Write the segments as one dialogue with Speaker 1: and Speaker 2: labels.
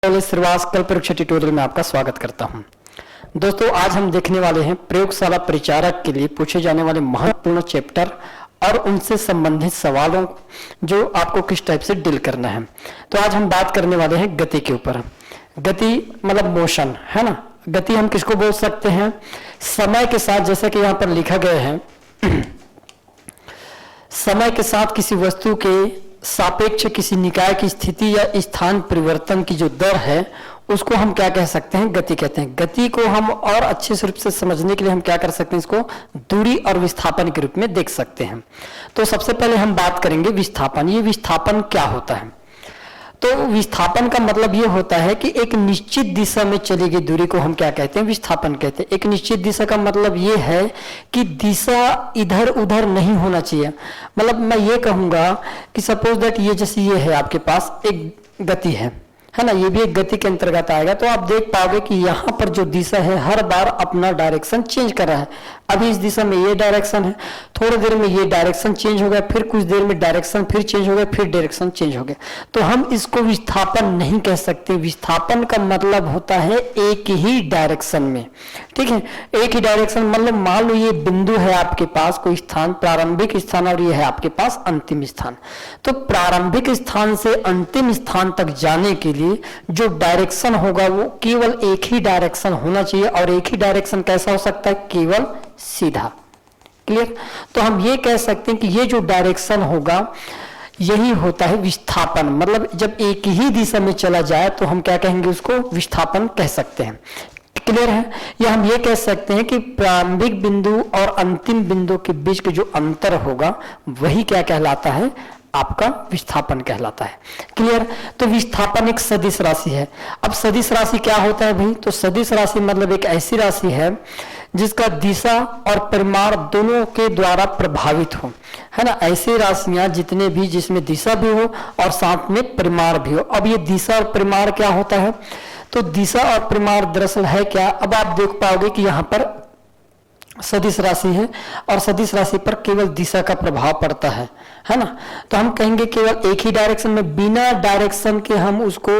Speaker 1: श्रीवास्तव परीक्षा ट्यूटोरियल में आपका स्वागत करता हूं। दोस्तों, आज हम देखने वाले हैं प्रयोगशाला परिचारक के लिए पूछे जाने वाले महत्वपूर्ण चैप्टर और उनसे संबंधित सवालों जो आपको किस टाइप से डील करना है। तो आज हम बात करने वाले हैं गति के ऊपर। गति मतलब मोशन है ना। गति हम किसको बोल सकते हैं? समय के साथ, जैसा कि यहाँ पर लिखा गया है, समय के साथ किसी वस्तु के सापेक्ष किसी निकाय की स्थिति या स्थान परिवर्तन की जो दर है उसको हम क्या कह सकते हैं? गति कहते हैं। गति को हम और अच्छे रूप से समझने के लिए हम क्या कर सकते हैं? इसको दूरी और विस्थापन के रूप में देख सकते हैं। तो सबसे पहले हम बात करेंगे विस्थापन। ये विस्थापन क्या होता है? तो विस्थापन का मतलब ये होता है कि एक निश्चित दिशा में चली गई दूरी को हम क्या कहते हैं? विस्थापन कहते हैं। एक निश्चित दिशा का मतलब ये है कि दिशा इधर उधर नहीं होना चाहिए। मतलब मैं ये कहूंगा कि सपोज दैट ये जैसे ये है आपके पास एक गति है ना, ये भी एक गति के अंतर्गत आएगा। तो आप देख पाओगे कि यहाँ पर जो दिशा है हर बार अपना डायरेक्शन चेंज कर रहा है। अभी इस दिशा में ये डायरेक्शन है, थोड़ी देर में ये डायरेक्शन चेंज हो गया, फिर कुछ देर में डायरेक्शन फिर चेंज हो गया, फिर डायरेक्शन चेंज हो गया। तो हम इसको विस्थापन नहीं कह सकते। विस्थापन का मतलब होता है एक ही डायरेक्शन में। ठीक है, एक ही डायरेक्शन मतलब मान लो ये बिंदु है आपके पास कोई स्थान, प्रारंभिक स्थान, और ये है आपके पास अंतिम स्थान। तो प्रारंभिक स्थान से अंतिम स्थान तक जाने के लिए जो डायरेक्शन होगा वो केवल एक ही डायरेक्शन होना चाहिए। और एक ही डायरेक्शन कैसा हो सकता है? केवल सीधा। क्लियर? तो हम ये कह सकते हैं कि ये जो डायरेक्शन होगा यही होता है विस्थापन। मतलब जब एक ही दिशा में चला जाए तो हम क्या कहेंगे? उसको विस्थापन कह सकते हैं। क्लियर है? या हम ये कह सकते हैं कि प्रारंभिक बिंदु और अंतिम बिंदु के बीच के जो अंतर होगा वही क्या कहलाता है? आपका विस्थापन कहलाता है। क्लियर? तो विस्थापन एक सदिश राशि है। अब सदिश राशि क्या होता है भाई? तो सदिश राशि मतलब एक ऐसी राशि है जिसका दिशा और परिमाण दोनों के द्वारा प्रभावित हो, है ना। ऐसी राशियां जितने भी जिसमें दिशा भी हो और साथ में परिमाण भी हो। अब ये दिशा और परिमाण क्या होता है? तो दिशा और परिमाण दरअसल है क्या? अब आप देख पाओगे कि यहाँ पर सदिश राशि है और सदिश राशि पर केवल दिशा का प्रभाव पड़ता है ना। तो हम कहेंगे केवल एक ही डायरेक्शन में, बिना डायरेक्शन के हम उसको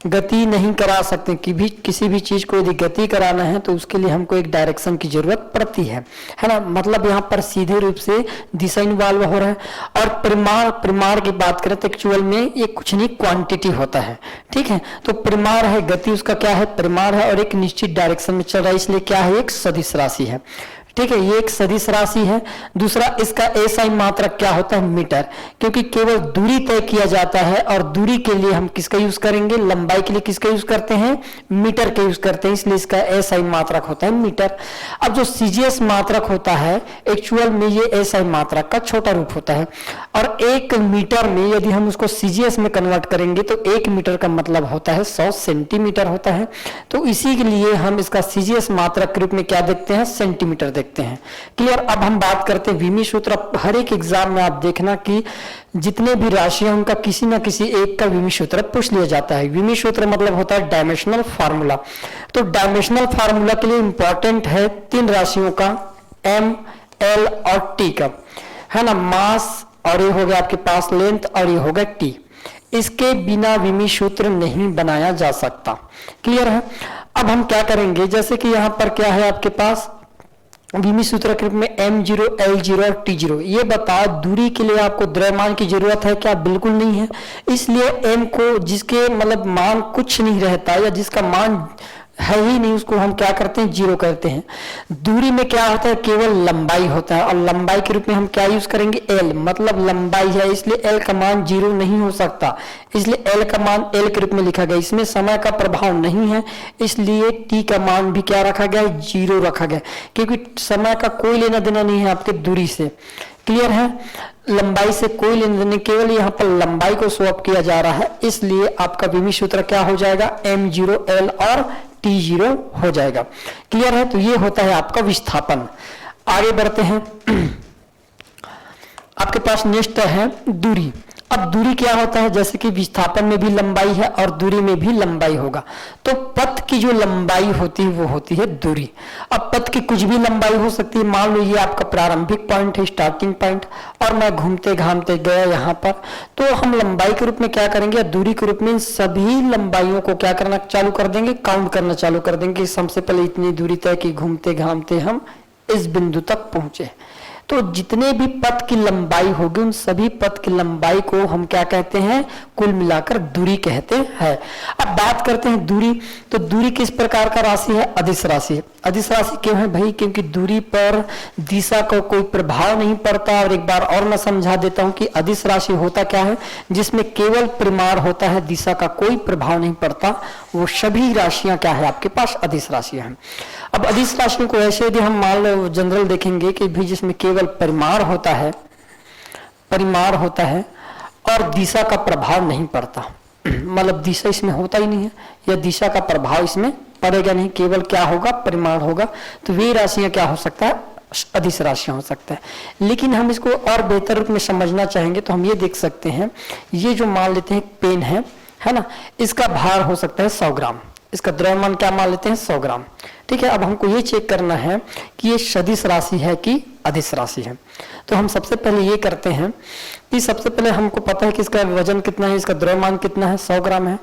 Speaker 1: गति नहीं करा सकते। कि भी किसी भी चीज को यदि गति कराना है तो उसके लिए हमको एक डायरेक्शन की जरूरत पड़ती है ना। मतलब यहाँ पर सीधे रूप से दिशा इन्वॉल्व हो रहा है। और परिमाण की बात करें तो एक्चुअल में ये कुछ नहीं, क्वांटिटी होता है। ठीक है, तो परिमाण है, गति उसका क्या है? परिमाण है और एक निश्चित डायरेक्शन में चल रहा है, इसलिए क्या है? एक सदिश राशि है। ठीक है, ये एक सदिश राशि है। दूसरा, इसका एसआई मात्रक क्या होता है? मीटर। क्योंकि केवल दूरी तय किया जाता है और दूरी के लिए हम किसका यूज करेंगे? लंबाई के लिए किसका यूज करते हैं? मीटर का यूज करते हैं, इसलिए इसका एसआई मात्रक होता है मीटर। अब जो सीजीएस मात्रक होता है एक्चुअल में ये एसआई मात्रक का छोटा रूप होता है। और एक मीटर में यदि हम उसको सीजीएस में कन्वर्ट करेंगे तो एक मीटर का मतलब होता है 100 सेंटीमीटर होता है। तो इसी के लिए हम इसका सीजीएस मात्रक के रूप में क्या देखते हैं? सेंटीमीटर देखते हैं। क्लियर? अब हम बात करते हैं विमी सूत्र। हर एक एग्जाम में आप देखना कि जितने भी राशियां उनका किसी ना किसी एक का विमी सूत्र पूछ लिया जाता है। विमी सूत्र मतलब होता है डायमेंशनल फार्मूला। तो डायमेंशनल फार्मूला के लिए इंपॉर्टेंट है 3 राशियों का, एम, एल और टी का, है ना। मास, और ये हो गया आपके पास लेंथ, और ये हो गया टी। इसके बिना विमी सूत्र नहीं बनाया जा सकता। क्लियर है? अब हम क्या करेंगे? जैसे कि यहां पर क्या है आपके पास विमी सूत्र के रूप में m0, l0 और t0। ये बताओ दूरी के लिए आपको द्रव्यमान की जरूरत है क्या? बिल्कुल नहीं है। इसलिए m को, जिसके मतलब मान कुछ नहीं रहता या जिसका मान है ही नहीं, उसको हम क्या करते हैं? 0 करते हैं। दूरी में क्या होता है? केवल लंबाई होता है और लंबाई के रूप में हम क्या यूज करेंगे? l, मतलब लंबाई है, इसलिए l का मान 0 नहीं हो सकता, इसलिए l का मान l के रूप में लिखा गया। इसमें समय का प्रभाव नहीं है, इसलिए t का मान भी क्या रखा गया? 0 रखा गया, क्योंकि समय का कोई लेना देना नहीं है आपके दूरी से। क्लियर है? लंबाई से कोई लेना देना, केवल यहाँ पर लंबाई को स्वैप किया जा रहा है, इसलिए आपका विमी सूत्र क्या हो जाएगा? m0, l और t0 हो जाएगा। क्लियर है? तो ये होता है आपका विस्थापन। आगे बढ़ते हैं। आपके पास नेक्स्ट है दूरी। अब दूरी क्या होता है, जैसे कि विस्थापन में भी लंबाई है और दूरी में भी लंबाई होगा, तो पथ की जो लंबाई होती है वो होती है दूरी। अब पथ की कुछ भी लंबाई हो सकती है, मान लो ये आपका प्रारंभिक पॉइंट है, स्टार्टिंग पॉइंट, और मैं घूमते घामते गया यहाँ पर, तो हम लंबाई के रूप में क्या करेंगे, दूरी के रूप में इन सभी लंबाइयों को क्या करना चालू कर देंगे, काउंट करना चालू कर देंगे। सबसे पहले इतनी दूरी तय की, घूमते घामते हम इस बिंदु तक पहुंचे। तो जितने भी पथ की लंबाई होगी उन सभी पथ की लंबाई को हम क्या कहते हैं, कुल मिलाकर दूरी कहते हैं। अब बात करते हैं दूरी, तो दूरी किस प्रकार का राशि है, अदिश राशि है। अदिश राशि क्यों है भाई, क्योंकि दूरी पर दिशा का कोई प्रभाव नहीं पड़ता। और एक बार और मैं समझा देता हूं कि अदिश राशि होता क्या है, जिसमें केवल परिमाण होता है, दिशा का कोई प्रभाव नहीं पड़ता, वो सभी राशियां क्या है आपके पास अदिश राशियां हैं। अब अदिश राशियों को ऐसे यदि हम मान लो जनरल देखेंगे कि भी जिसमें केवल परिमाण होता है, परिमाण होता है और दिशा का प्रभाव नहीं पड़ता, मतलब दिशा इसमें होता ही नहीं है या दिशा का प्रभाव इसमें पड़ेगा नहीं, केवल क्या होगा, परिमाण होगा, तो वे राशियां क्या हो सकता है, अदिश राशियां हो सकता है। लेकिन हम इसको और बेहतर रूप में समझना चाहेंगे तो हम ये देख सकते हैं, ये जो मान लेते हैं पेन है ना, इसका भार हो सकता है 100 ग्राम, इसका द्रव्यमान क्या मान लेते हैं 100 ग्राम, ठीक है। अब हमको ये चेक करना है कि ये सदिश राशि है कि अदिश राशि है। तो हम सबसे पहले ये करते हैं कि सबसे पहले हमको पता है कि इसका वजन कितना है, इसका द्रव्यमान कितना है, 100 ग्राम है।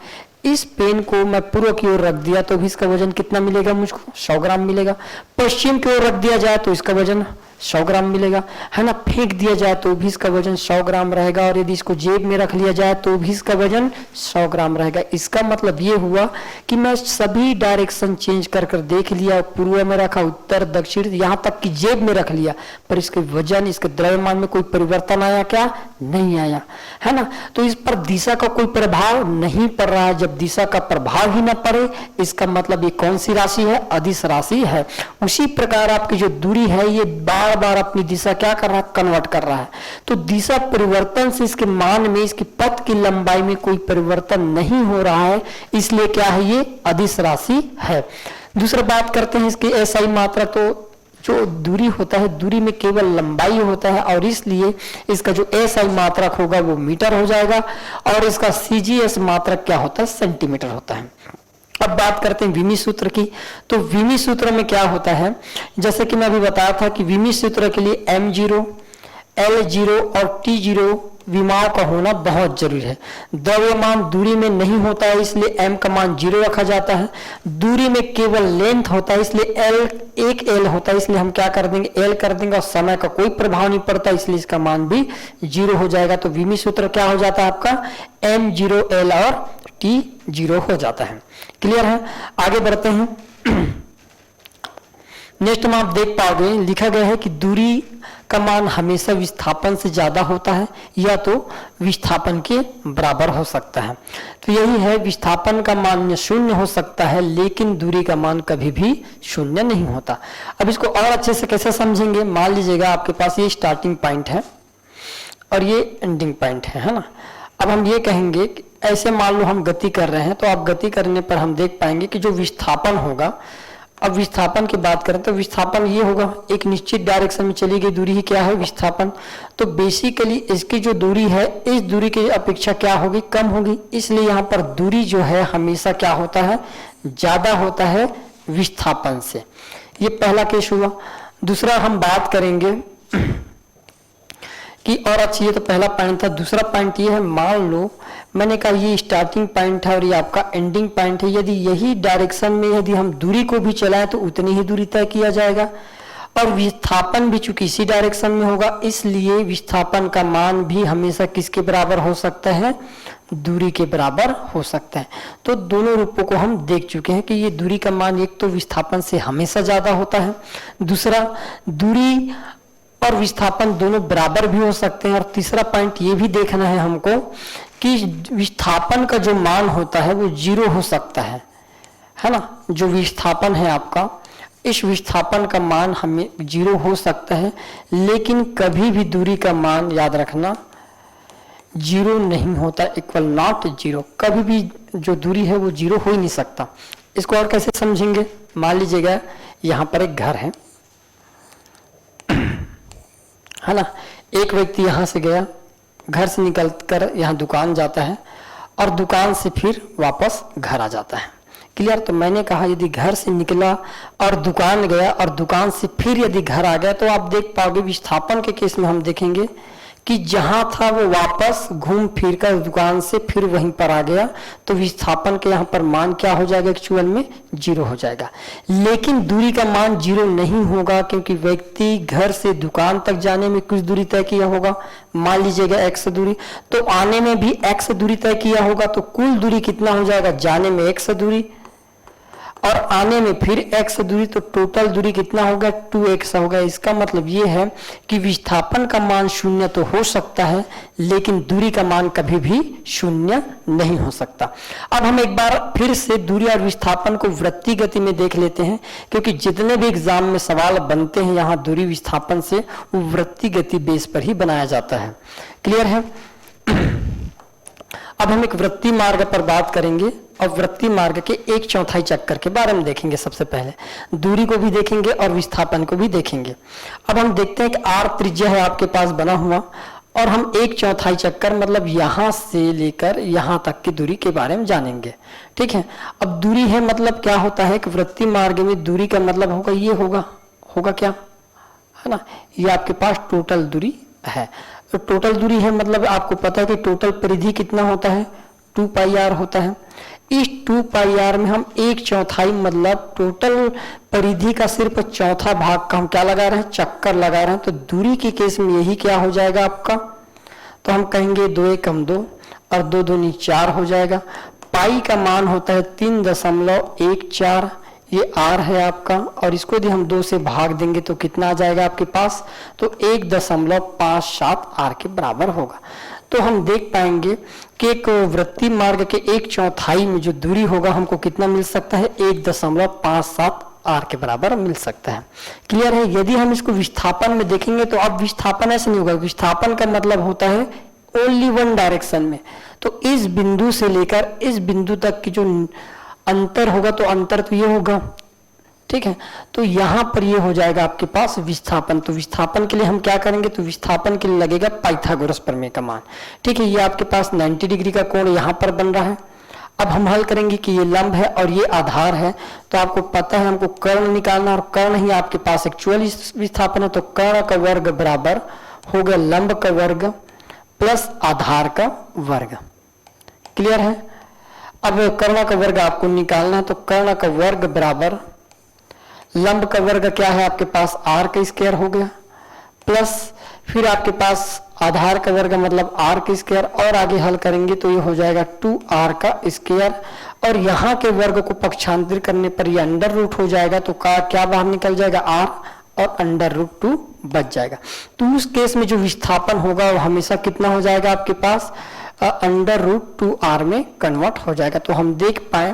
Speaker 1: इस पेन को मैं पूर्व की ओर रख दिया तो भी इसका वजन कितना मिलेगा, मुझको 100 ग्राम मिलेगा। पश्चिम की ओर रख दिया जाए तो इसका वजन 100 ग्राम मिलेगा, है ना। फेंक दिया जाए तो भी इसका वजन 100 ग्राम रहेगा, और यदि इसको जेब में रख लिया जाए तो भी इसका वजन 100 ग्राम रहेगा। इसका मतलब ये हुआ कि मैं सभी डायरेक्शन चेंज कर कर देख लिया, पूर्व में रखा, उत्तर, दक्षिण, यहाँ तक कि जेब में रख लिया, पर इसके वजन, इसके द्रव्यमान में कोई परिवर्तन आया क्या, नहीं आया, है ना। तो इस पर दिशा का कोई प्रभाव नहीं पड़ रहा है। जब दिशा का प्रभाव ही ना पड़े, इसका मतलब ये कौन सी राशि है, अदिश राशि है। उसी प्रकार आपकी जो दूरी है ये बार बार अपनी दिशा क्या कर रहा है, कन्वर्ट कर रहा है। तो दिशा परिवर्तन से इसके मान में, इसकी पथ की लंबाई में कोई परिवर्तन नहीं हो रहा है, इसलिए क्या है, ये अदिश राशि है। दूसरा बात करते हैं इसकी एसआई मात्रा। तो जो दूरी होता है, दूरी में केवल लंबाई होता है, और इसलिए इसका जो एसआई मात्रक होगा वो मीटर हो जाएगा, और इसका सीजीएस मात्रक क्या होता है, सेंटीमीटर होता है। अब बात करते हैं विमी सूत्र की। तो विमी सूत्र में क्या होता है, जैसे कि मैं अभी बताया था कि विमी सूत्र के लिए m0, L0 और T0 विमाओं का होना बहुत जरूरी है। द्रव्यमान दूरी में नहीं होता है, इसलिए m का मान 0 रखा जाता है। दूरी में केवल लेंथ होता है, इसलिए एक L होता है, इसलिए हम क्या कर देंगे, L कर देंगे, और समय का कोई प्रभाव नहीं पड़ता, इसलिए इसका मान भी 0 हो जाएगा। तो विमी सूत्र क्या हो जाता है आपका, m0, L और T0 हो जाता है। क्लियर है, आगे बढ़ते हैं। नेक्स्ट में आप देख पाओगे लिखा गया है कि दूरी का मान हमेशा विस्थापन से ज्यादा होता है या तो विस्थापन के बराबर हो सकता है। तो यही है, विस्थापन का मान शून्य हो सकता है लेकिन दूरी का मान कभी भी शून्य नहीं होता। अब इसको और अच्छे से कैसे समझेंगे, मान लीजिएगा आपके पास ये स्टार्टिंग पॉइंट है और ये एंडिंग पॉइंट है ना। अब हम ये कहेंगे कि ऐसे मान लो हम गति कर रहे हैं, तो आप गति करने पर हम देख पाएंगे कि जो विस्थापन होगा, अब विस्थापन की बात करें तो विस्थापन ये होगा, एक निश्चित डायरेक्शन में चली गई दूरी ही क्या है, विस्थापन। तो बेसिकली इसकी जो दूरी है इस दूरी की अपेक्षा क्या होगी, कम होगी, इसलिए यहाँ पर दूरी जो है हमेशा क्या होता है, ज्यादा होता है विस्थापन से। ये पहला केस हुआ। दूसरा हम बात करेंगे कि और अच्छी, ये तो पहला पॉइंट था। दूसरा पॉइंट ये है, मान लो मैंने कहा ये स्टार्टिंग पॉइंट है और ये आपका एंडिंग पॉइंट है, यदि यही डायरेक्शन में यदि हम दूरी को भी चलाएं तो उतनी ही दूरी तय किया जाएगा, और विस्थापन भी चूंकि इसी डायरेक्शन में होगा, इसलिए विस्थापन का मान भी हमेशा किसके बराबर हो सकता है, दूरी के बराबर हो सकता है। तो दोनों रूपों को हम देख चुके हैं कि ये दूरी का मान एक तो विस्थापन से हमेशा ज्यादा होता है, दूसरा दूरी और विस्थापन दोनों बराबर भी हो सकते हैं, और तीसरा पॉइंट ये भी देखना है हमको कि विस्थापन का जो मान होता है वो 0 हो सकता है ना। जो विस्थापन है आपका, इस विस्थापन का मान हमें 0 हो सकता है, लेकिन कभी भी दूरी का मान याद रखना 0 नहीं होता, इक्वल नॉट 0। कभी भी जो दूरी है वो 0 हो ही नहीं सकता। इसको और कैसे समझेंगे, मान लीजिएगा यहाँ पर एक घर है ना, एक व्यक्ति यहाँ से गया घर से निकल कर यहाँ दुकान जाता है और दुकान से फिर वापस घर आ जाता है। क्लियर? तो मैंने कहा यदि घर से निकला और दुकान गया और दुकान से फिर यदि घर आ गया तो आप देख पाओगे विस्थापन के केस में हम देखेंगे कि जहां था वो वापस घूम फिर कर दुकान से फिर वहीं पर आ गया, तो विस्थापन के यहाँ पर मान क्या हो जाएगा? एक्चुअल में 0 हो जाएगा। लेकिन दूरी का मान 0 नहीं होगा, क्योंकि व्यक्ति घर से दुकान तक जाने में कुछ दूरी तय किया होगा, मान लीजिएगा x दूरी, तो आने में भी x दूरी तय किया होगा, तो कुल दूरी कितना हो जाएगा? जाने में x दूरी और आने में फिर x दूरी, तो टोटल दूरी कितना होगा? 2x होगा। इसका मतलब ये है कि विस्थापन का मान 0 तो हो सकता है, लेकिन दूरी का मान कभी भी 0 नहीं हो सकता। अब हम एक बार फिर से दूरी और विस्थापन को वृत्तीय गति में देख लेते हैं, क्योंकि जितने भी एग्जाम में सवाल बनते हैं यहाँ दूरी विस्थापन से, वो वृत्तीय गति बेस पर ही बनाया जाता है। क्लियर है? अब हम एक वृत्तीय मार्ग पर बात करेंगे और वृत्तीय मार्ग के 1/4 चक्कर के बारे में देखेंगे। सबसे पहले दूरी को भी देखेंगे और विस्थापन को भी देखेंगे। अब हम देखते हैं कि r त्रिज्या है आपके पास बना हुआ, और हम 1/4 चक्कर मतलब यहां से लेकर यहां तक की दूरी के बारे में जानेंगे। ठीक है? अब दूरी है मतलब क्या होता है कि वृत्तीय मार्ग में दूरी का मतलब होगा ये होगा क्या है ना, ये आपके पास टोटल दूरी है। तो टोटल दूरी है मतलब आपको पता है कि टोटल परिधि कितना होता है? 2πr होता है। इस 2πr में हम 1/4 मतलब टोटल परिधि का सिर्फ चौथा भाग का हम क्या लगा रहे हैं? चक्कर लगा रहे हैं। तो दूरी के केस में यही क्या हो जाएगा आपका? तो हम कहेंगे 2 1 2 और 2 2 4 हो जाएगा। पाई का मान होता है 3.14, ये r है आपका, और इसको यदि हम 2 से भाग देंगे तो कितना आ जाएगा आपके पास? तो 1.57 r के बराबर होगा। तो हम देख पाएंगे कि एक वृत्तीय मार्ग के 1/4 में जो दूरी होगा हमको कितना मिल सकता है? 1.57 r के बराबर मिल सकता है। क्लियर है? यदि हम इसको विस्थापन में देखेंगे तो अब विस्थापन ऐसे नहीं होगा। विस्थापन का मतलब होता है ओनली वन डायरेक्शन में। तो इस बिंदु से लेकर इस बिंदु तक की जो अंतर होगा, तो अंतर तो ये होगा। ठीक है? तो यहां पर ये हो जाएगा आपके पास विस्थापन। तो विस्थापन के लिए हम क्या करेंगे? तो विस्थापन के लिए लगेगा पाइथागोरस प्रमेय का मान। ठीक है? ये आपके पास 90 डिग्री का कोण यहां पर बन रहा है। अब हम हल करेंगे कि ये लंब है और ये आधार है, तो आपको पता है हमको कर्ण निकालना, और कर्ण ही आपके पास एक्चुअल विस्थापन है। तो कर्ण का वर्ग बराबर हो गया लंब का वर्ग प्लस आधार का वर्ग। क्लियर है? अब कर्ण का वर्ग आपको निकालना है, तो कर्ण का वर्ग बराबर लंब का वर्ग क्या है आपके पास? r का स्क्वायर हो गया, प्लस फिर आपके पास आधार का वर्ग मतलब r का स्क्वायर, और आगे हल करेंगे तो ये हो जाएगा 2r का स्क्वायर, और यहाँ के वर्ग को पक्षांतर करने पर ये अंडर रूट हो जाएगा। तो क्या बाहर निकल जाएगा? r, और अंडर रूट 2 बच जाएगा। तो उस केस में जो विस्थापन होगा वो हमेशा कितना हो जाएगा आपके पास? अंडर रूट 2r में कन्वर्ट हो जाएगा। तो हम देख पाए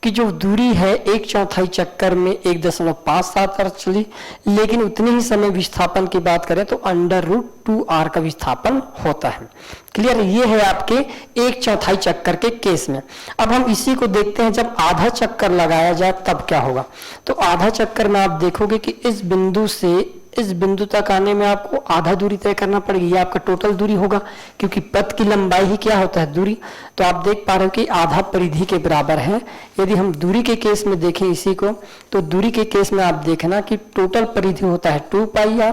Speaker 1: कि जो दूरी है 1/4 चक्कर में 1.57 चली, लेकिन उतने ही समय विस्थापन की बात करें तो अंडर रूट 2r का विस्थापन होता है। क्लियर? ये है आपके 1/4 चक्कर के केस में। अब हम इसी को देखते हैं जब आधा चक्कर लगाया जाए तब क्या होगा। तो आधा चक्कर में आप देखोगे कि इस बिंदु से इस बिंदु तक आने में आपको आधा दूरी तय करना पड़ेगी। ये आपका टोटल दूरी होगा, क्योंकि पथ की लंबाई ही क्या होता है? दूरी। तो आप देख पा रहे हो कि आधा परिधि के बराबर है। यदि हम दूरी के केस में देखें इसी को, तो दूरी के केस में आप देखना कि टोटल परिधि होता है 2πr।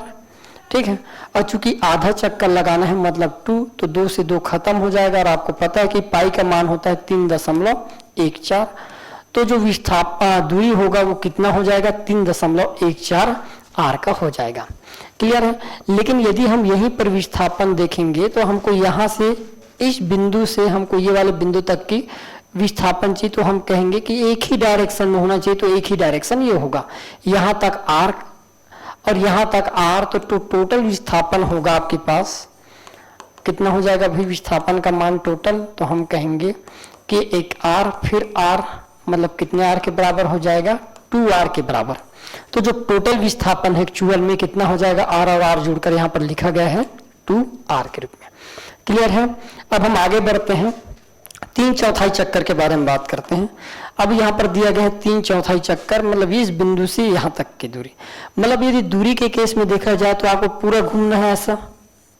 Speaker 1: ठीक है? और चूंकि आधा चक्कर लगाना है मतलब 2, तो 2 से 2 खत्म हो जाएगा, और आपको पता है कि पाई का मान होता है 3.14। तो जो विस्थापन दूरी होगा वो कितना हो जाएगा? 3.14 r का हो जाएगा। क्लियर है? लेकिन यदि हम यहीं पर विस्थापन देखेंगे तो हमको यहाँ से इस बिंदु से हमको ये वाले बिंदु तक की विस्थापन चाहिए, तो हम कहेंगे कि एक ही डायरेक्शन में होना चाहिए। तो एक ही डायरेक्शन ये होगा, यहाँ तक r और यहाँ तक r, तो टोटल विस्थापन होगा आपके पास कितना हो जाएगा भाई? विस्थापन का मान टोटल, तो हम कहेंगे कि एक r फिर r मतलब कितने r के बराबर हो जाएगा? 2r के बराबर। तो जो टोटल विस्थापन है एक्चुअल में कितना हो जाएगा? r और r जोड़कर यहाँ पर लिखा गया है 2r के रूप में। क्लियर है? अब हम आगे बढ़ते हैं, 3/4 चक्कर के बारे में बात करते हैं। अब यहाँ पर दिया गया है 3/4 चक्कर मतलब इस बिंदु से यहाँ तक की दूरी। मतलब यदि दूरी के केस में देखा जाए तो आपको पूरा घूमना है ऐसा।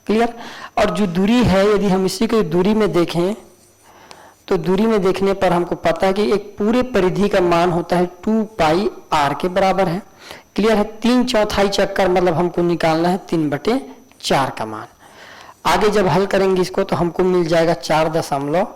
Speaker 1: क्लियर। और जो दूरी है, यदि हम इसी को दूरी में देखें तो दूरी में देखने पर हमको पता है कि एक पूरे परिधि का मान होता है 2 पाई r के बराबर है। क्लियर है। 3/4 चक्कर मतलब हमको निकालना है 3/4 का मान। आगे जब हल करेंगे इसको तो हमको मिल जाएगा 4.71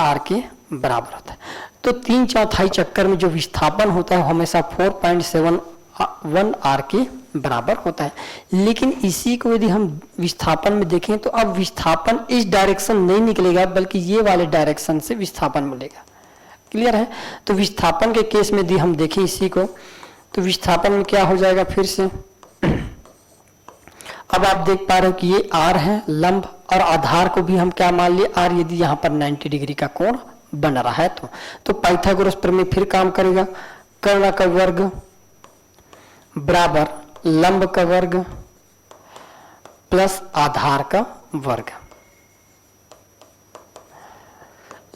Speaker 1: r के बराबर होता है। तो 3/4 चक्कर में जो विस्थापन होता है हमेशा 4.71 r के बराबर होता है। लेकिन इसी को यदि हम विस्थापन में देखें तो अब विस्थापन इस डायरेक्शन नहीं निकलेगा, बल्कि ये वाले डायरेक्शन से विस्थापन मिलेगा। क्लियर है। तो विस्थापन के केस में यदि हम देखें इसी को तो विस्थापन में क्या हो जाएगा फिर से, अब आप देख पा रहे हो कि ये r है लंब, और आधार को भी हम क्या मान लिए r, यदि यहाँ पर 90 डिग्री का कोण बन रहा है तो पाइथागोरस प्रमेय फिर काम करेगा। कर्ण का वर्ग बराबर लंब का वर्ग प्लस आधार का वर्ग।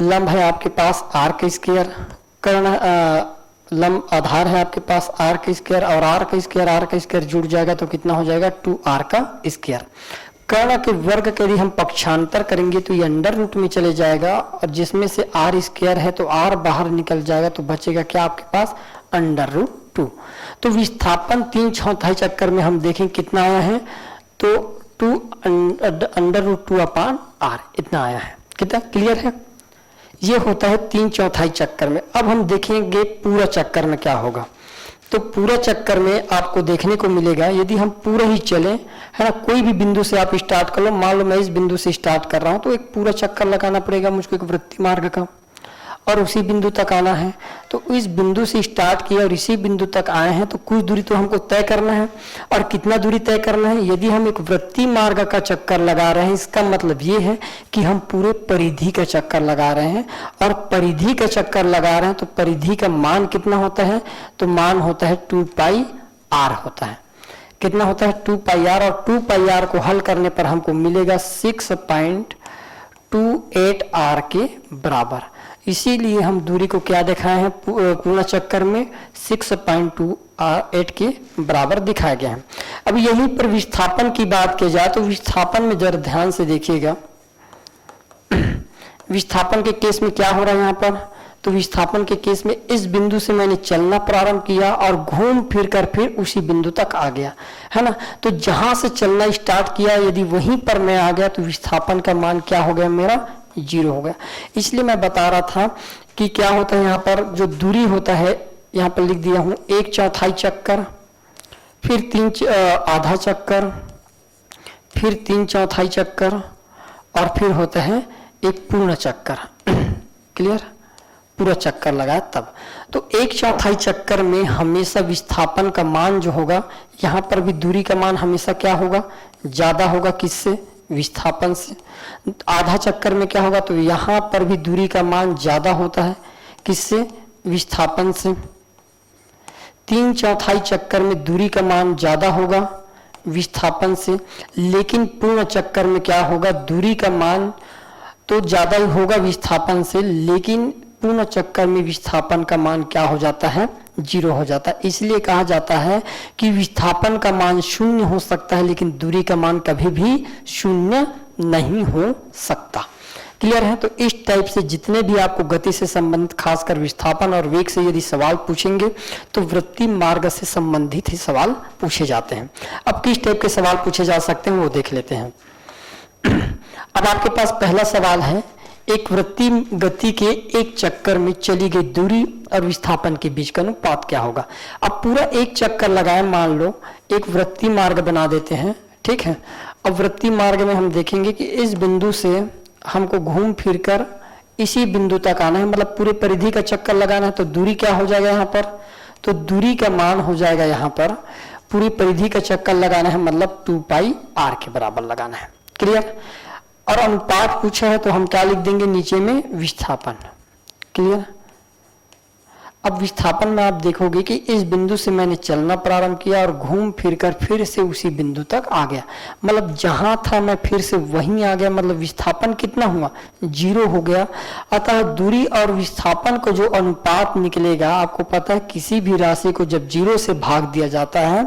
Speaker 1: लंब है आपके पास r का स्क्वायर, कर्ण लंब आधार है आपके पास r का स्क्वायर, और r का स्क्वायर जुड़ जाएगा तो कितना हो जाएगा 2r का स्क्वायर। कर्ण के वर्ग के यदि हम पक्षांतर करेंगे तो ये अंडर रूट में चले जाएगा, और जिसमें से r स्क्वायर है तो r बाहर निकल जाएगा, तो बचेगा क्या आपके पास √2। तो विस्थापन 3/4 चक्कर में हम देखें कितना आया है, तो 2 √2/r इतना आया है। कितना क्लियर है। ये होता है 3/4 चक्कर में। अब हम देखेंगे पूरा चक्कर में क्या होगा। तो पूरा चक्कर में आपको देखने को मिलेगा, यदि हम पूरा ही चलें, है ना, कोई भी बिंदु से आप स्टार्ट कर लो, मान लो मैं इस बिंदु से स्टार्ट कर रहा हूं तो एक पूरा चक्कर लगाना पड़ेगा मुझको एक वृत्तीय मार्ग का, और उसी बिंदु तक आना है। तो इस बिंदु से स्टार्ट किया और इसी बिंदु तक आए हैं तो कुछ दूरी तो हमको तय करना है, और कितना दूरी तय करना है। यदि हम एक वृत्तीय मार्ग का चक्कर लगा रहे हैं, इसका मतलब ये है कि हम पूरे परिधि का चक्कर लगा रहे हैं, और परिधि का चक्कर लगा रहे हैं तो परिधि का मान कितना होता है, तो मान होता है 2 पाई r होता है। कितना होता है 2 पाई r, और 2 पाई r को हल करने पर हमको मिलेगा 6.28 r के बराबर। इसीलिए हम दूरी को क्या दिखाए हैं पूर्ण चक्कर में 6.28 के बराबर दिखाया गया है। अब यहीं पर विस्थापन की बात की जाए तो विस्थापन में जरा ध्यान से देखिएगा, विस्थापन के केस में क्या हो रहा है यहाँ पर। तो विस्थापन के केस में इस बिंदु से मैंने चलना प्रारंभ किया और घूम फिर कर फिर उसी बिंदु तक आ गया, है ना। तो जहां से चलना स्टार्ट किया यदि वहीं पर मैं आ गया तो विस्थापन का मान क्या हो गया, मेरा 0 हो गया। इसलिए मैं बता रहा था कि क्या होता है यहाँ पर जो दूरी होता है, यहाँ पर लिख दिया हूं 1/4 चक्कर, फिर आधा चक्कर, फिर 3/4 चक्कर, और फिर होता है एक पूर्ण चक्कर। क्लियर, पूरा चक्कर लगाया तब। तो 1/4 चक्कर में हमेशा विस्थापन का मान जो होगा, यहाँ पर भी दूरी का मान हमेशा क्या होगा, ज्यादा होगा, किससे, विस्थापन से। आधा चक्कर में क्या होगा, तो यहाँ पर भी दूरी का मान ज्यादा होता है, किससे, विस्थापन से। 3/4 चक्कर में दूरी का मान ज्यादा होगा, विस्थापन से। लेकिन पूर्ण चक्कर में क्या होगा, दूरी का मान तो ज्यादा ही होगा विस्थापन से, लेकिन पूर्ण चक्कर में विस्थापन का मान क्या हो जाता है, 0 हो जाता है। इसलिए कहा जाता है कि विस्थापन का मान 0 हो सकता है लेकिन दूरी का मान कभी भी 0 नहीं हो सकता। क्लियर है। तो इस टाइप से जितने भी आपको गति से संबंधित, खासकर विस्थापन और वेग से यदि सवाल पूछेंगे तो वृत्तीय मार्ग से संबंधित ही सवाल पूछे जाते हैं। अब किस टाइप के सवाल पूछे जा सकते हैं वो देख लेते हैं। अब आपके पास पहला सवाल है, एक वृत्तीय गति के एक चक्कर में चली गई दूरी और विस्थापन के बीच का अनुपात क्या होगा। अब पूरा एक चक्कर लगाए, मान लो एक वृत्तीय मार्ग बना देते हैं, ठीक है। अब वृत्तीय मार्ग में हम देखेंगे कि इस बिंदु से हमको घूम फिरकर इसी बिंदु तक आना है, मतलब पूरे परिधि का चक्कर लगाना है। तो दूरी क्या हो जाएगा यहाँ पर, तो दूरी का मान हो जाएगा यहाँ पर, पूरी परिधि का चक्कर लगाना है मतलब 2 पाई r के बराबर लगाना है। क्लियर। और अनुपात पूछा है तो हम क्या लिख देंगे नीचे में, विस्थापन। क्लियर। अब विस्थापन में आप देखोगे कि इस बिंदु से मैंने चलना प्रारंभ किया और घूम फिर कर फिर से उसी बिंदु तक आ गया, मतलब जहां था मैं फिर से वहीं आ गया, मतलब विस्थापन कितना हुआ, 0 हो गया। अतः दूरी और विस्थापन को जो अनुपात निकलेगा, आपको पता है किसी भी राशि को जब 0 से भाग दिया जाता है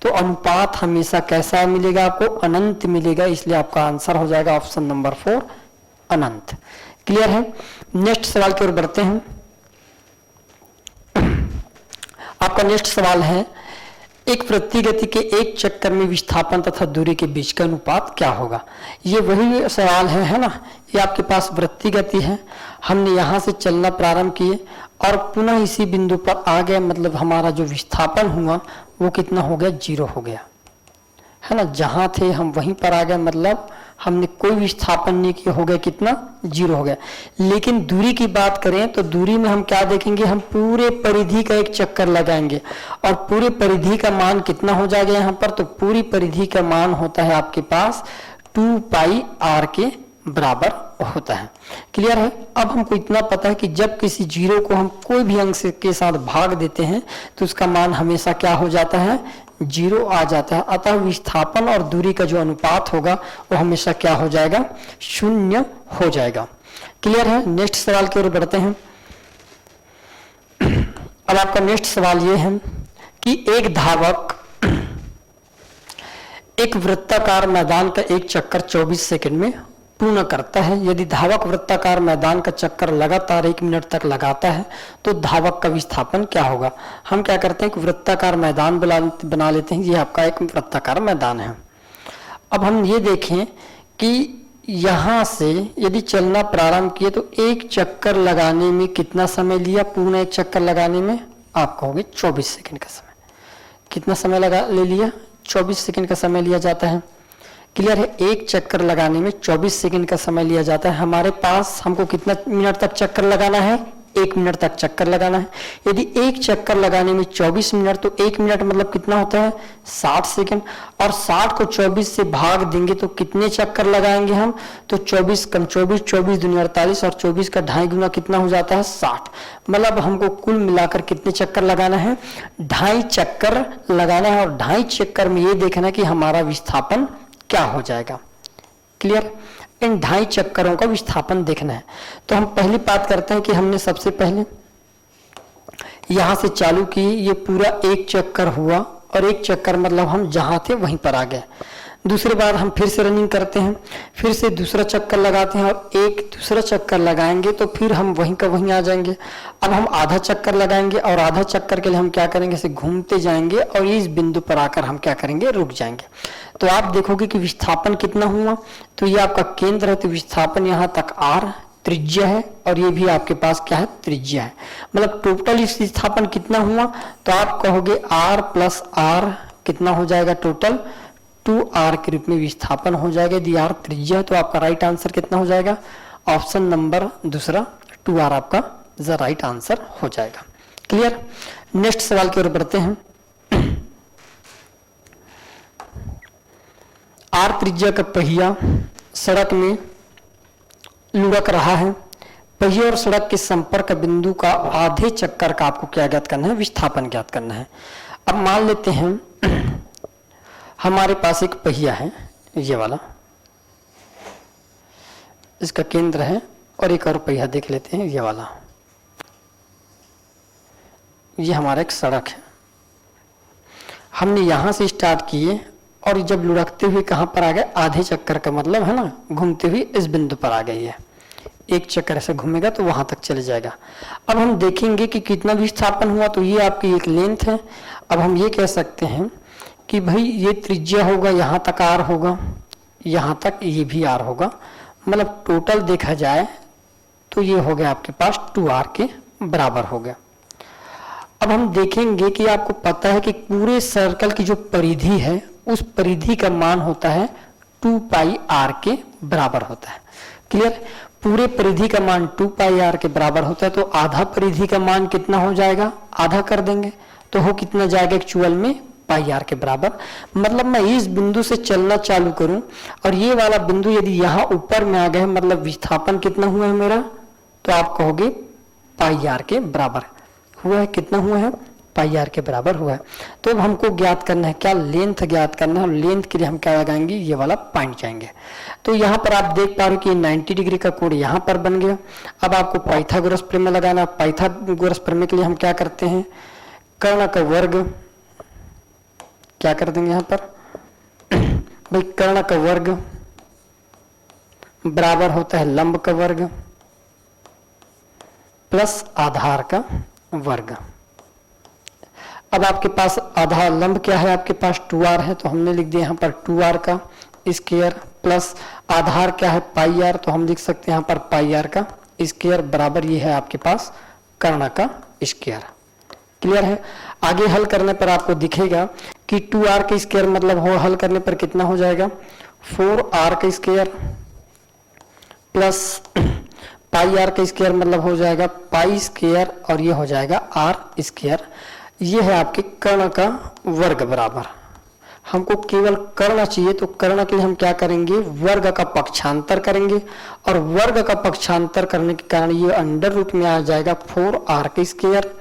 Speaker 1: तो अनुपात हमेशा कैसा मिलेगा, आपको अनंत मिलेगा। इसलिए आपका आंसर हो जाएगा ऑप्शन नंबर 4 अनंत। क्लियर है। नेक्स्ट सवाल की ओर बढ़ते हैं। आपका नेक्स्ट सवाल है, एक वृत्तीय गति के एक चक्कर में विस्थापन तथा दूरी के बीच का अनुपात क्या होगा। ये वही सवाल है ना। ये आपके पास वृत्तीय गति है, हमने यहां से चलना प्रारंभ किए और पुनः इसी बिंदु पर आ गए, मतलब हमारा जो विस्थापन हुआ वो कितना हो गया, 0 हो गया, है ना। जहां थे हम वहीं पर आ गए, मतलब हमने कोई विस्थापन नहीं किया, हो गया कितना, 0 हो गया। लेकिन दूरी की बात करें तो दूरी में हम क्या देखेंगे, हम पूरे परिधि का एक चक्कर लगाएंगे और पूरे परिधि का मान कितना हो जाएगा यहाँ पर, तो पूरी परिधि का मान होता है आपके पास 2 पाई r के बराबर होता है। क्लियर है। अब हमको इतना पता है कि जब किसी 0 को हम कोई भी अंक के साथ भाग देते हैं तो उसका मान हमेशा क्या हो जाता है, 0 आ जाता है। अतः विस्थापन और दूरी का जो अनुपात होगा वो हमेशा क्या हो जाएगा, 0 हो जाएगा। क्लियर है। नेक्स्ट सवाल की ओर बढ़ते हैं। अब आपका नेक्स्ट सवाल ये है कि एक धावक एक वृत्ताकार मैदान का एक चक्कर 24 सेकंड में पूर्ण करता है। यदि धावक वृत्ताकार मैदान का चक्कर लगातार 1 मिनट तक लगाता है तो धावक का विस्थापन क्या होगा। हम क्या करते हैं कि वृत्ताकार मैदान बना लेते हैं। ये आपका एक वृत्ताकार मैदान है। अब हम ये देखें कि यहां से यदि चलना प्रारंभ किए तो एक चक्कर लगाने में कितना समय लिया, पूर्ण एक चक्कर लगाने में आप कहोगे 24 सेकंड का समय। कितना समय ले लिया, 24 सेकंड का समय लिया जाता है। क्लियर है। एक चक्कर लगाने में 24 सेकंड का समय लिया जाता है। हमारे पास हमको कितना मिनट तक चक्कर लगाना है, 1 मिनट तक चक्कर लगाना है। यदि एक चक्कर लगाने में 24 मिनट तो 1 मिनट मतलब कितना होता है, 60 सेकंड। और 60 को 24 से भाग देंगे तो कितने चक्कर लगाएंगे हम, तो 24 कम 24, 24 दूनी 48 और 24 का 2.5 गुना कितना हो जाता है, 60। मतलब हमको कुल मिलाकर कितने चक्कर लगाना है, 2.5 चक्कर लगाना है। और 2.5 चक्कर में ये देखना कि हमारा विस्थापन क्या हो जाएगा। क्लियर। इन 2.5 चक्करों का विस्थापन देखना है। तो हम पहली बात करते हैं कि हमने सबसे पहले यहां से चालू की, ये पूरा एक चक्कर हुआ और एक चक्कर मतलब हम जहां थे वहीं पर आ गए। दूसरी बार हम फिर से रनिंग करते हैं, फिर से दूसरा चक्कर लगाते हैं और एक दूसरा चक्कर लगाएंगे तो फिर हम वहीं का वहीं आ जाएंगे। अब हम आधा चक्कर लगाएंगे और आधा चक्कर के लिए हम क्या करेंगे, ऐसे घूमते जाएंगे और इस बिंदु पर आकर हम क्या करेंगे, रुक जाएंगे। तो आप देखोगे कि विस्थापन कितना हुआ, तो ये आपका केंद्र है, तो विस्थापन यहाँ तक r त्रिज्या है और ये भी आपके पास क्या है, त्रिज्या है। मतलब टोटल विस्थापन कितना हुआ, तो आप कहोगे r प्लस r कितना हो जाएगा, टोटल 2r के रूप में विस्थापन हो जाएगा। यदि r त्रिज्या है तो आपका राइट आंसर कितना हो जाएगा, ऑप्शन नंबर दूसरा 2r आपका राइट आंसर हो जाएगा। क्लियर। नेक्स्ट सवाल की ओर बढ़ते हैं। r त्रिज्या का पहिया सड़क में लुढ़क रहा है। पहिए और सड़क के संपर्क बिंदु का आधे चक्कर का आपको क्या ज्ञात करना है, विस्थापन ज्ञात करना है। अब मान लेते हैं हमारे पास एक पहिया है, ये वाला, इसका केंद्र है, और एक और पहिया देख लेते हैं, ये वाला। ये हमारा एक सड़क है। हमने यहां से स्टार्ट किए और जब लुढ़कते हुए कहां पर आ गए, आधे चक्कर का मतलब है ना, घूमते हुए इस बिंदु पर आ गई है। एक चक्कर ऐसे घूमेगा तो वहां तक चले जाएगा। अब हम देखेंगे कि कितना विस्थापन हुआ, तो ये आपकी एक लेंथ है। अब हम ये कह सकते हैं कि भाई ये त्रिज्या होगा, यहाँ तक r होगा, यहाँ तक ये भी r होगा। मतलब टोटल देखा जाए तो ये हो गया आपके पास 2r के बराबर हो गया। अब हम देखेंगे कि आपको पता है कि पूरे सर्कल की जो परिधि है उस परिधि का मान होता है 2 पाई r के बराबर होता है। क्लियर। पूरे परिधि का मान 2 पाई r के बराबर होता है, तो आधा परिधि का मान कितना हो जाएगा, आधा कर देंगे तो हो कितना जाएगा एक्चुअल में, पाई r के बराबर। मतलब मैं इस बिंदु से चलना चालू करूं और ये वाला बिंदु यदि यहाँ ऊपर में आ गए, मतलब विस्थापन कितना हुआ है मेरा, तो आप कहोगे पाई r के बराबर। हुआ है, कितना हुआ है, पाई आर के बराबर हुआ है। तो अब हमको ज्ञात करना है क्या, लेंथ ज्ञात करना है। लेंथ के लिए हम क्या लगाएंगे, ये वाला पॉइंट जाएंगे। तो यहाँ पर आप देख पा रहे हो कि 90 डिग्री का कोण यहाँ पर बन गया। अब आपको पाइथागोरस प्रमेय लगाना। पाइथागोरस प्रमेय के लिए हम क्या करते हैं, कर्ण का वर्ग क्या कर देंगे यहाँ पर भाई, कर्ण का वर्ग बराबर होता है लंब का वर्ग प्लस आधार का वर्ग। अब आपके पास आधार लंब क्या है, आपके पास 2r है, तो हमने लिख दिया यहाँ पर 2r का स्क्वायर प्लस आधार क्या है, पाई आर, तो हम लिख सकते हैं यहाँ पर पाई आर का स्क्वायर बराबर ये है आपके पास कर्ण का स्क्वायर। क्लियर है। आगे हल करने पर आपको दिखेगा कि 2r का स्क्वायर मतलब हो, हल करने पर कितना हो जाएगा, 4r का स्क्वायर प्लस पाई आर का स्क्वायर मतलब हो जाएगा पाई स्क्वायर और ये हो जाएगा आर स्क्वायर। ये है आपके कर्ण का वर्ग बराबर। हमको केवल कर्ण चाहिए, तो कर्ण के लिए हम क्या करेंगे, वर्ग का पक्षांतर करेंगे और वर्ग का पक्षांतर करने के कारण ये अंडर रूट में आ जाएगा 4r का स्क्वायर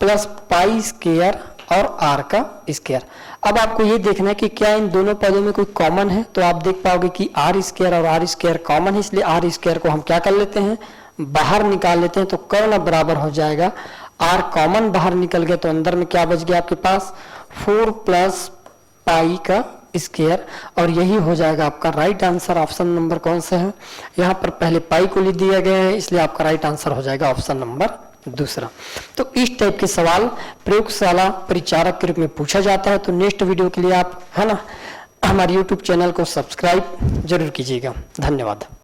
Speaker 1: प्लस पाई स्क्वायर और r का स्क्वायर। अब आपको ये देखना है कि क्या इन दोनों पदों में कोई कॉमन है, तो आप देख पाओगे कि r स्क्वायर और r स्क्वायर कॉमन है, इसलिए r स्क्वायर को हम क्या कर लेते हैं, बाहर निकाल लेते हैं। तो कर्ण बराबर हो जाएगा, r कॉमन बाहर निकल गया तो अंदर में क्या बच गया आपके पास, 4 प्लस पाई का स्क्वायर, और यही हो जाएगा आपका राइट आंसर। ऑप्शन नंबर कौन सा है, यहाँ पर पहले पाई को लिख दिया गया है, इसलिए आपका राइट आंसर हो जाएगा ऑप्शन नंबर दूसरा। तो इस टाइप के सवाल प्रयोगशाला परिचारक के रूप में पूछा जाता है। तो नेक्स्ट वीडियो के लिए आप है ना हमारे YouTube चैनल को सब्सक्राइब जरूर कीजिएगा। धन्यवाद।